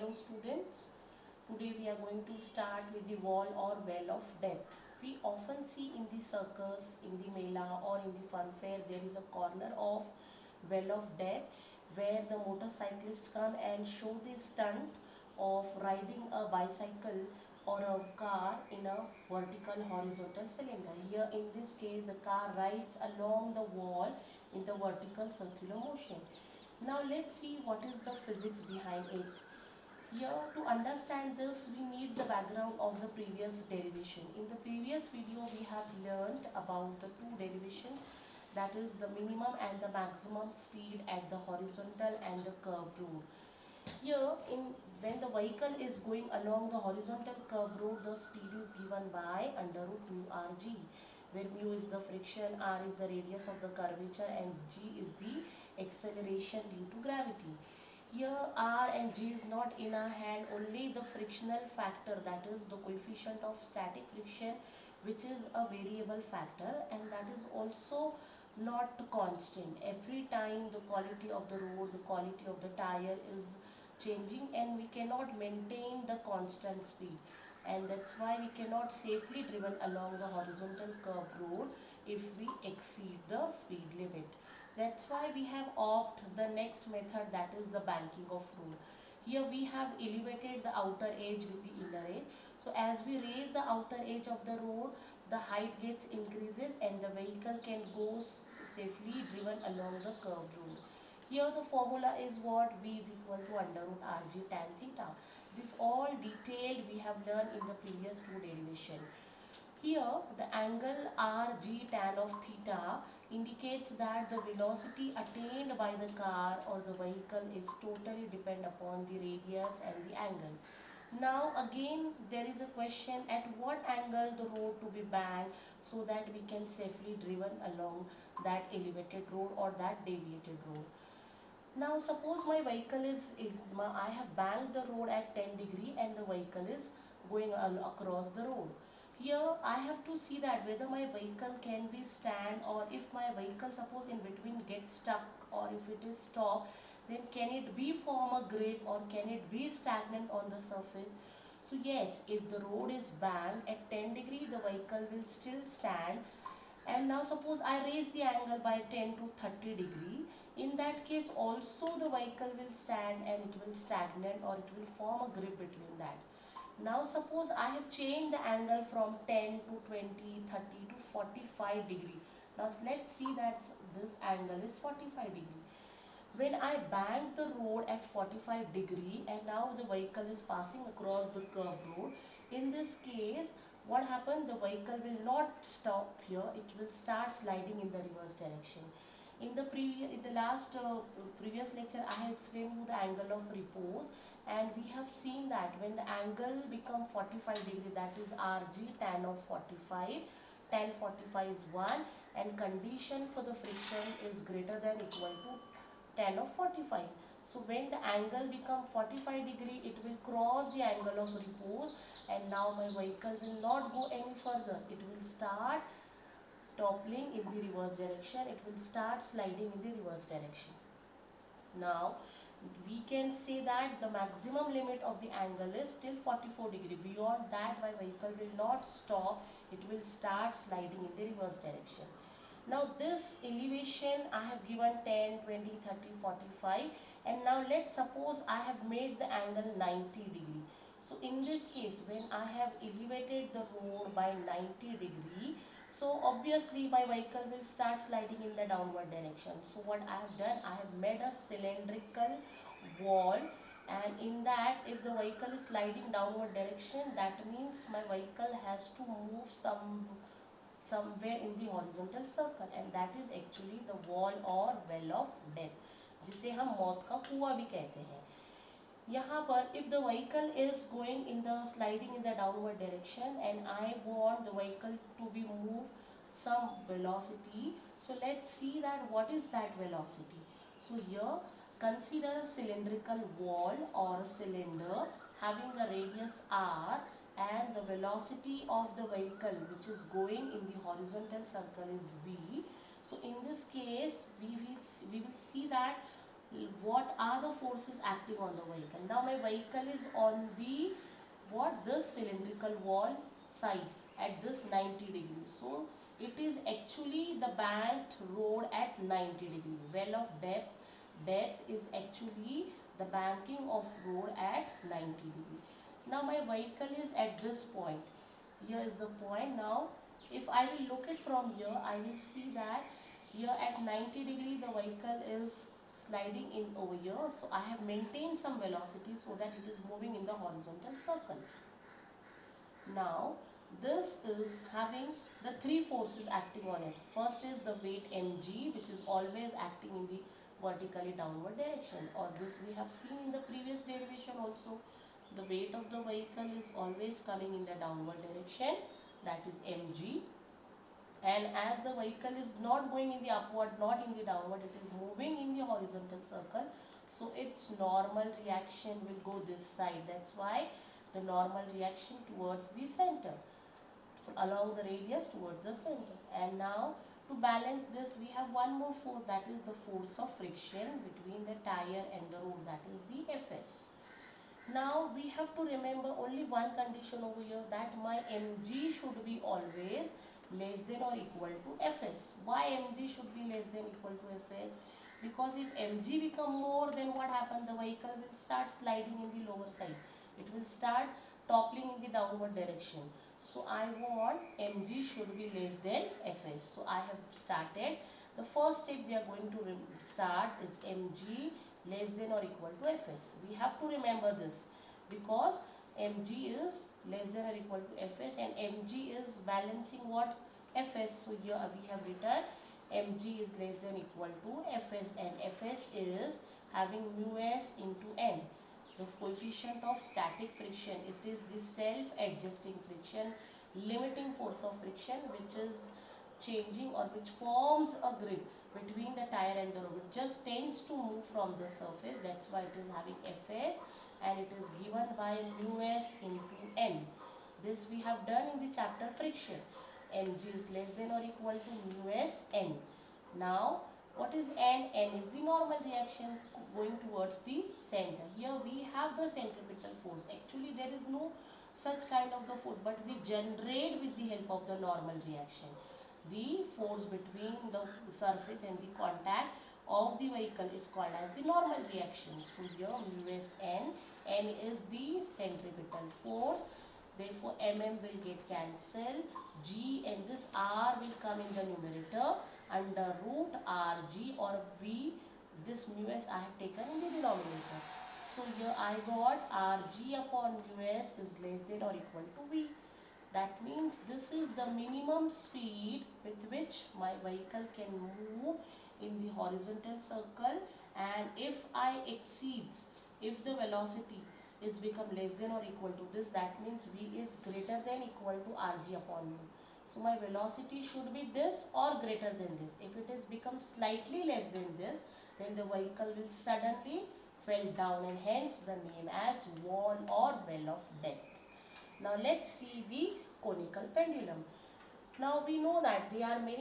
Hello students, today we are going to start with the wall or well of death. We often see in the circus, in the mela or in the fun fair there is a corner of well of death where the motorcyclists come and show the stunt of riding a bicycle or a car in a vertical horizontal cylinder. Here in this case the car rides along the wall in the vertical circular motion. Now let's see what is the physics behind it. Here to understand this we need the background of the previous derivation. In the previous video we have learned about the two derivations, that is the minimum and the maximum speed at the horizontal and the curved road. Here when the vehicle is going along the horizontal curved road, the speed is given by under root mu rg, where mu is the friction, r is the radius of the curvature and g is the acceleration due to gravity. Here r and g is not in our hand, only the frictional factor, that is the coefficient of static friction, which is a variable factor and that is also not constant. Every time the quality of the road, the quality of the tire is changing and we cannot maintain the constant speed, and that's why we cannot safely driven along the horizontal curved road if we exceed the speed limit. That's why we have opted the next method, that is the banking of road. Here we have elevated the outer edge with the inner edge. So as we raise the outer edge of the road, the height gets increases and the vehicle can go safely driven along the curved road. Here the formula is what? V is equal to under root Rg tan theta. This all detailed we have learned in the previous two derivation. Here the angle Rg tan of theta indicates that the velocity attained by the car or the vehicle is totally depend upon the radius and the angle. Now again there is a question, at what angle the road to be banked so that we can safely driven along that elevated road or that deviated road. Now suppose my vehicle is, I have banked the road at 10 degree and the vehicle is going across the road. Here I have to see that whether my vehicle can be stand, or if my vehicle suppose in between get stuck or if it is stopped, then can it be form a grip or can it be stagnant on the surface. So yes, if the road is banked at 10 degree the vehicle will still stand, and now suppose I raise the angle by 10 to 30 degree, in that case also the vehicle will stand and it will stagnate or it will form a grip between that. Now suppose I have changed the angle from 10 to 20, 30 to 45 degree. Now let's see that this angle is 45 degree. When I bank the road at 45 degree and now the vehicle is passing across the curved road, in this case what happened, the vehicle will not stop here, it will start sliding in the reverse direction. In the last previous lecture I have explained you the angle of repose, and we have seen that when the angle become 45 degree, that is Rg tan of 45, tan 45 is 1 and condition for the friction is greater than equal to tan of 45. So when the angle become 45 degree, it will cross the angle of repose and now my vehicle will not go any further. It will start toppling in the reverse direction. It will start sliding in the reverse direction. Now we can say that the maximum limit of the angle is still 44 degree. Beyond that my vehicle will not stop. It will start sliding in the reverse direction. Now this elevation I have given 10, 20, 30, 45, and now let's suppose I have made the angle 90 degree. So in this case when I have elevated the road by 90 degree, so obviously my vehicle will start sliding in the downward direction. So what I have done, I have made a cylindrical wall, and in that if the vehicle is sliding downward direction, that means my vehicle has to move somewhere in the horizontal circle, and that is actually the wall or well of death, जिसे हम मौत का कुआं भी कहते हैं. यहाँ पर if the vehicle is going in the sliding in the downward direction and I want the vehicle to be moved some velocity, so let's see that what is that velocity. So here consider a cylindrical wall or a cylinder having a radius r and the velocity of the vehicle which is going in the horizontal circle is v. So in this case we will see that what are the forces acting on the vehicle. Now my vehicle is on the this cylindrical wall side at this 90 degrees. So it is actually the banked road at 90 degree. Well of depth is actually the banking of road at 90 degree. Now my vehicle is at this point. Here is the point. Now if I will look it from here, I will see that here at 90 degree the vehicle is sliding in over here. So I have maintained some velocity so that it is moving in the horizontal circle. Now this is having the three forces acting on it. First is the weight mg, which is always acting in the vertically downward direction, or this we have seen in the previous derivation also. The weight of the vehicle is always coming in the downward direction, that is mg. And as the vehicle is not going in the upward, not in the downward, it is moving in the horizontal circle, so its normal reaction will go this side. That's why the normal reaction towards the center, along the radius towards the center. And now to balance this, we have one more force, that is the force of friction between the tire and the road, that is the Fs. Now we have to remember only one condition over here, that my mg should be always less than or equal to Fs. Why mg should be less than equal to Fs? Because if mg become more, then what happens? The vehicle will start sliding in the lower side. It will start toppling in the downward direction. So I want mg should be less than Fs. So I have started. The first step we are going to start is mg less than or equal to Fs. We have to remember this because mg is less than or equal to Fs and mg is balancing what? Fs. So here we have written mg is less than equal to Fs, and Fs is having mu s into n. The coefficient of static friction, it is the self-adjusting friction, limiting force of friction, which is changing or which forms a grip between the tire and the road. It just tends to move from the surface. That's why it is having Fs, and it is given by mu s into n. This we have done in the chapter friction. Mg is less than or equal to mu s n. Now what is n? N is the normal reaction going towards the center. Here we have the centripetal force. Actually there is no such kind of the force, but we generate with the help of the normal reaction. The force between the surface and the contact of the vehicle is called as the normal reaction. So here mu s n, n is the centripetal force. Therefore mm will get cancelled. G and this r will come in the numerator under root rg, or v, this mu s I have taken in the denominator. So here I got rg upon mu s is less than or equal to v. That means this is the minimum speed with which my vehicle can move in the horizontal circle, and if I exceeds, if the velocity is become less than or equal to this, that means v is greater than equal to rg upon mu. So my velocity should be this or greater than this. If it is become slightly less than this, then the vehicle will suddenly fell down, and hence the name as wall or well of death. Now let's see the conical pendulum. Now we know that there are many